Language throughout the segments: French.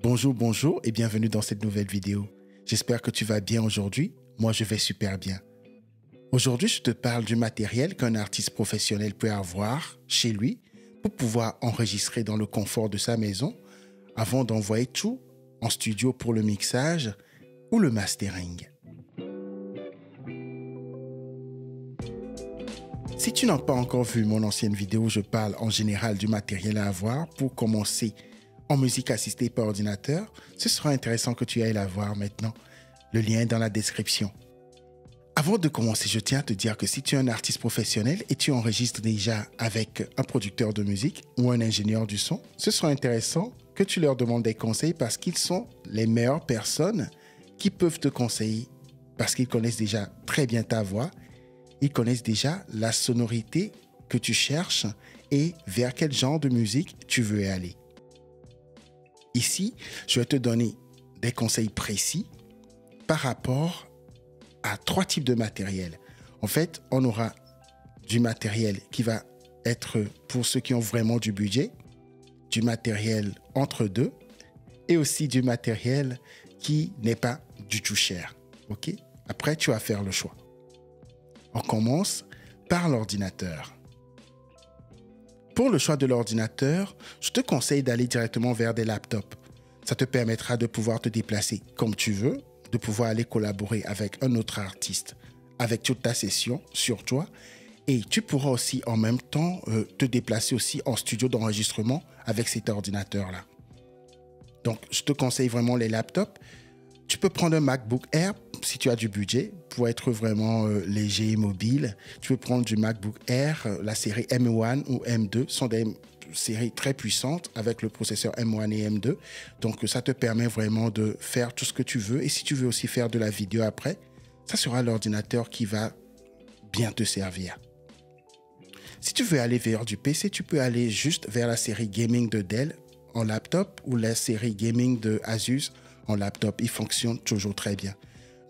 Bonjour, bonjour et bienvenue dans cette nouvelle vidéo. J'espère que tu vas bien aujourd'hui. Moi, je vais super bien. Aujourd'hui, je te parle du matériel qu'un artiste professionnel peut avoir chez lui pour pouvoir enregistrer dans le confort de sa maison avant d'envoyer tout en studio pour le mixage ou le mastering. Si tu n'as pas encore vu mon ancienne vidéo, je parle en général du matériel à avoir pour commencer en musique assistée par ordinateur, ce sera intéressant que tu ailles la voir maintenant. Le lien est dans la description. Avant de commencer, je tiens à te dire que si tu es un artiste professionnel et tu enregistres déjà avec un producteur de musique ou un ingénieur du son, ce sera intéressant que tu leur demandes des conseils parce qu'ils sont les meilleures personnes qui peuvent te conseiller parce qu'ils connaissent déjà très bien ta voix, ils connaissent déjà la sonorité que tu cherches et vers quel genre de musique tu veux aller. Ici, je vais te donner des conseils précis par rapport à 3 types de matériel. En fait, on aura du matériel qui va être pour ceux qui ont vraiment du budget, du matériel entre deux et aussi du matériel qui n'est pas du tout cher. Ok? Après, tu vas faire le choix. On commence par l'ordinateur. Pour le choix de l'ordinateur, je te conseille d'aller directement vers des laptops. Ça te permettra de pouvoir te déplacer comme tu veux, de pouvoir aller collaborer avec un autre artiste, avec toute ta session sur toi. Et tu pourras aussi en même temps te déplacer aussi en studio d'enregistrement avec cet ordinateur-là. Donc, je te conseille vraiment les laptops. Tu peux prendre un MacBook Air si tu as du budget pour être vraiment léger et mobile. Tu peux prendre du MacBook Air, la série M1 ou M2 sont des séries très puissantes avec le processeur M1 et M2. Donc, ça te permet vraiment de faire tout ce que tu veux. Et si tu veux aussi faire de la vidéo après, ça sera l'ordinateur qui va bien te servir. Si tu veux aller vers du PC, tu peux aller juste vers la série gaming de Dell en laptop ou la série gaming de Asus en laptop. Il fonctionne toujours très bien.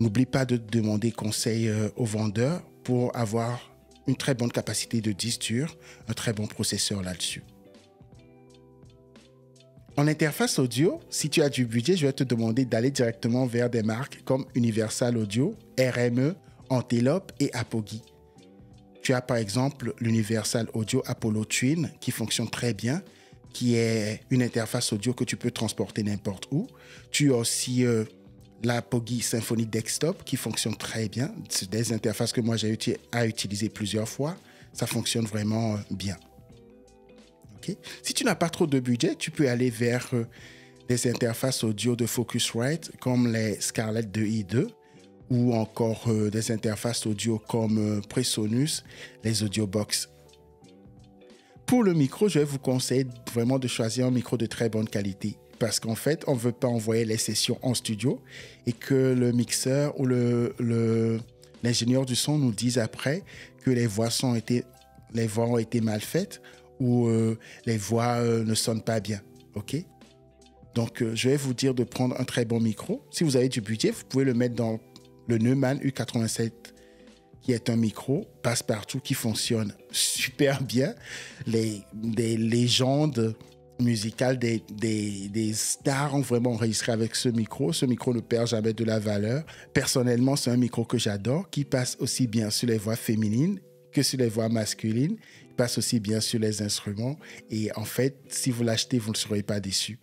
N'oublie pas de demander conseil au vendeur pour avoir une très bonne capacité de disque dur, un très bon processeur là-dessus. En interface audio, si tu as du budget, je vais te demander d'aller directement vers des marques comme Universal Audio, RME, Antelope et Apogee. Tu as par exemple l'Universal Audio Apollo Twin qui fonctionne très bien, qui est une interface audio que tu peux transporter n'importe où. Tu as aussi l'Apogee Symphony Desktop qui fonctionne très bien. C'est des interfaces que moi j'ai utilisées plusieurs fois. Ça fonctionne vraiment bien. Okay? Si tu n'as pas trop de budget, tu peux aller vers des interfaces audio de Focusrite comme les Scarlett 2i2 ou encore des interfaces audio comme Presonus, les Audiobox. Pour le micro, je vais vous conseiller vraiment de choisir un micro de très bonne qualité parce qu'en fait, on ne veut pas envoyer les sessions en studio et que le mixeur ou l'ingénieur du son nous dise après que les voix ont été mal faites ou les voix ne sonnent pas bien. Ok? Donc, je vais vous dire de prendre un très bon micro. Si vous avez du budget, vous pouvez le mettre dans le Neumann U87 qui est un micro passe-partout qui fonctionne super bien. Des légendes musicales, des stars ont vraiment enregistré avec ce micro. Ce micro ne perd jamais de la valeur. Personnellement, c'est un micro que j'adore, qui passe aussi bien sur les voix féminines que sur les voix masculines. Il passe aussi bien sur les instruments. Et en fait, si vous l'achetez, vous ne serez pas déçus.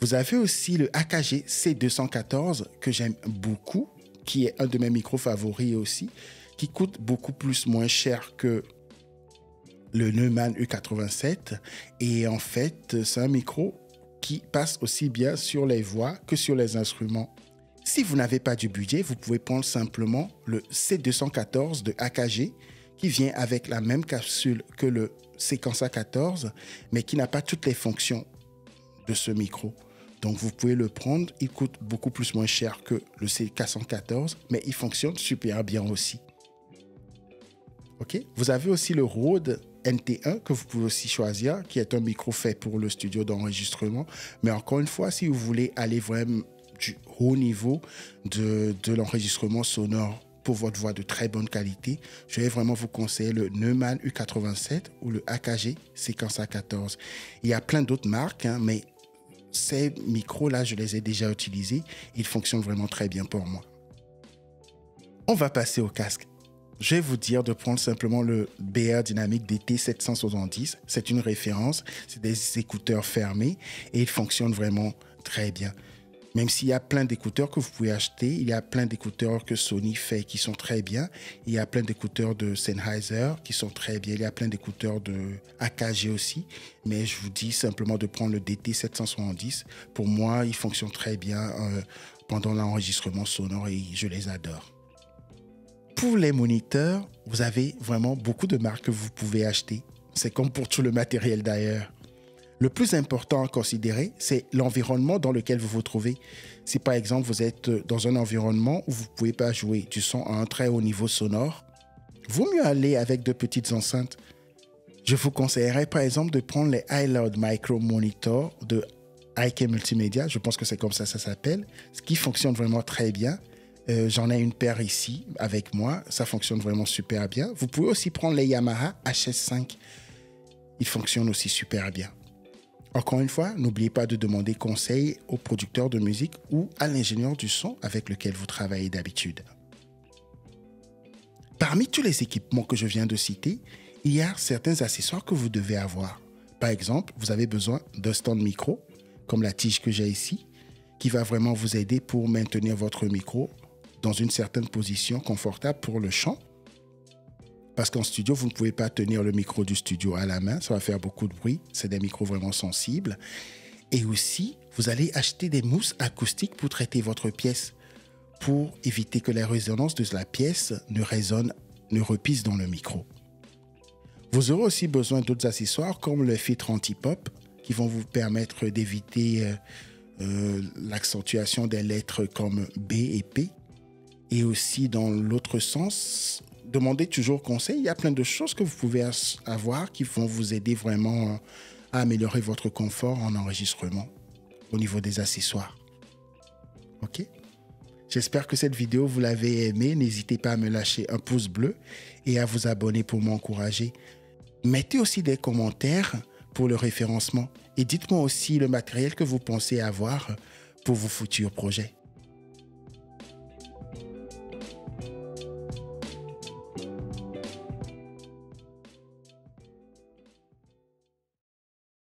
Vous avez aussi le AKG C214 que j'aime beaucoup, qui est un de mes micros favoris aussi, qui coûte beaucoup moins cher que le Neumann U87. Et en fait, c'est un micro qui passe aussi bien sur les voix que sur les instruments. Si vous n'avez pas du budget, vous pouvez prendre simplement le C214 de AKG, qui vient avec la même capsule que le Sequenza 14, mais qui n'a pas toutes les fonctions de ce micro. Donc, vous pouvez le prendre. Il coûte beaucoup moins cher que le C414, mais il fonctionne super bien aussi. OK? Vous avez aussi le Rode NT1 que vous pouvez aussi choisir, qui est un micro fait pour le studio d'enregistrement. Mais encore une fois, si vous voulez aller vraiment du haut niveau de l'enregistrement sonore pour votre voix de très bonne qualité, je vais vraiment vous conseiller le Neumann U87 ou le AKG Sequenza 14. Il y a plein d'autres marques, mais ces micros-là, je les ai déjà utilisés. Ils fonctionnent vraiment très bien pour moi. On va passer au casque. Je vais vous dire de prendre simplement le BR Dynamic DT770. C'est une référence. C'est des écouteurs fermés et ils fonctionnent vraiment très bien. Même s'il y a plein d'écouteurs que vous pouvez acheter, il y a plein d'écouteurs que Sony fait qui sont très bien. Il y a plein d'écouteurs de Sennheiser qui sont très bien. Il y a plein d'écouteurs de AKG aussi. Mais je vous dis simplement de prendre le DT770. Pour moi, ils fonctionnent très bien pendant l'enregistrement sonore et je les adore. Pour les moniteurs, vous avez vraiment beaucoup de marques que vous pouvez acheter. C'est comme pour tout le matériel d'ailleurs. Le plus important à considérer, c'est l'environnement dans lequel vous vous trouvez. Si par exemple vous êtes dans un environnement où vous ne pouvez pas jouer du son à un très haut niveau sonore, vaut mieux aller avec de petites enceintes. Je vous conseillerais par exemple de prendre les iLoud Micro Monitor de IK Multimedia, je pense que c'est comme ça s'appelle, ce qui fonctionne vraiment très bien. J'en ai une paire ici avec moi, ça fonctionne vraiment super bien. Vous pouvez aussi prendre les Yamaha HS5, ils fonctionnent aussi super bien. Encore une fois, n'oubliez pas de demander conseil au producteur de musique ou à l'ingénieur du son avec lequel vous travaillez d'habitude. Parmi tous les équipements que je viens de citer, il y a certains accessoires que vous devez avoir. Par exemple, vous avez besoin d'un stand micro, comme la tige que j'ai ici, qui va vraiment vous aider pour maintenir votre micro dans une certaine position confortable pour le chant. Parce qu'en studio, vous ne pouvez pas tenir le micro du studio à la main, ça va faire beaucoup de bruit, c'est des micros vraiment sensibles. Et aussi, vous allez acheter des mousses acoustiques pour traiter votre pièce, pour éviter que la résonance de la pièce ne repisse dans le micro. Vous aurez aussi besoin d'autres accessoires comme le filtre anti-pop, qui vont vous permettre d'éviter l'accentuation des lettres comme B et P. Et aussi dans l'autre sens, demandez toujours conseil. Il y a plein de choses que vous pouvez avoir qui vont vous aider vraiment à améliorer votre confort en enregistrement au niveau des accessoires. Ok? J'espère que cette vidéo, vous l'avez aimée. N'hésitez pas à me lâcher un pouce bleu et à vous abonner pour m'encourager. Mettez aussi des commentaires pour le référencement et dites-moi aussi le matériel que vous pensez avoir pour vos futurs projets.